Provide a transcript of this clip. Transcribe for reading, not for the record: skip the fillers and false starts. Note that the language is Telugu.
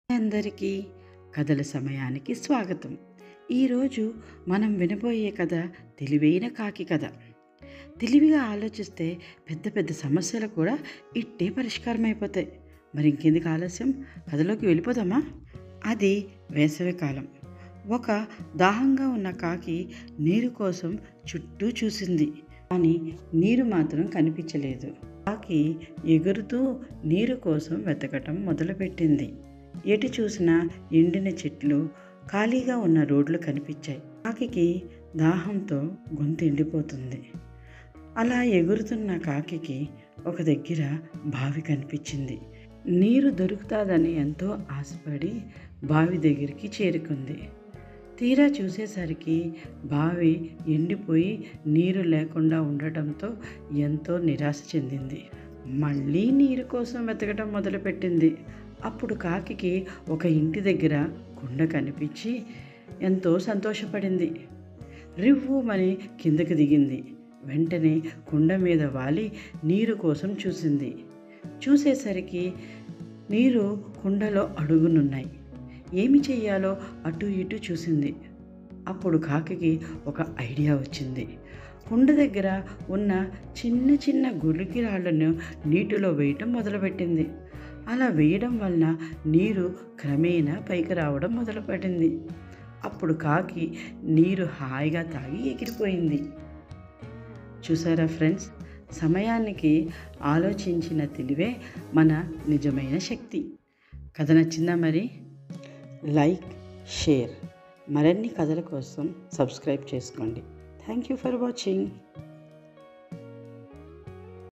అందరికీ కథల సమయానికి స్వాగతం. ఈరోజు మనం వినబోయే కథ తెలివైన కాకి కథ. తెలివిగా ఆలోచిస్తే పెద్ద పెద్ద సమస్యలు కూడా ఇట్టే పరిష్కారం అయిపోతాయి. మరి ఇంకెందుకు ఆలస్యం, కథలోకి వెళ్ళిపోదామా? అది వేసవికాలం. ఒక దాహంగా ఉన్న కాకి నీరు కోసం చుట్టూ చూసింది, కానీ నీరు మాత్రం కనిపించలేదు. కాకి ఎగురుతూ నీరు కోసం వెతకటం మొదలుపెట్టింది. ఎటు చూసినా ఎండిన చెట్లు, ఖాళీగా ఉన్న రోడ్లు కనిపించాయి. కాకికి దాహంతో గొంతు ఎండిపోతుంది. అలా ఎగురుతున్న కాకికి ఒక దగ్గర బావి కనిపించింది. నీరు దొరుకుతుందని ఎంతో ఆశపడి బావి దగ్గరికి చేరుకుంది. తీరా చూసేసరికి బావి ఎండిపోయి నీరు లేకుండా ఉండటంతో ఎంతో నిరాశ చెందింది. మళ్ళీ నీరు కోసం వెతకడం మొదలుపెట్టింది. అప్పుడు కాకికి ఒక ఇంటి దగ్గర కుండ కనిపించి ఎంతో సంతోషపడింది. రివ్వుమని కిందకి దిగింది. వెంటనే కుండ మీద వాలి నీరు కోసం చూసింది. చూసేసరికి నీరు కుండలో అడుగునున్నాయి. ఏమి చెయ్యాలో అటు ఇటు చూసింది. అప్పుడు కాకికి ఒక ఐడియా వచ్చింది. కుండ దగ్గర ఉన్న చిన్న చిన్న గులికి రాళ్లను నీటిలో వేయటం మొదలుపెట్టింది. అలా వేయడం వలన నీరు క్రమేణా పైకి రావడం మొదలుపెట్టింది. అప్పుడు కాకి నీరు హాయిగా తాగి ఎగిరిపోయింది. చూసారా ఫ్రెండ్స్, సమయానికి ఆలోచించిన తెలివే మన నిజమైన శక్తి. కథ నచ్చిందా మరి? లైక్, షేర్, మరిన్ని కథల కోసం సబ్స్క్రైబ్ చేసుకోండి. Thank you for watching.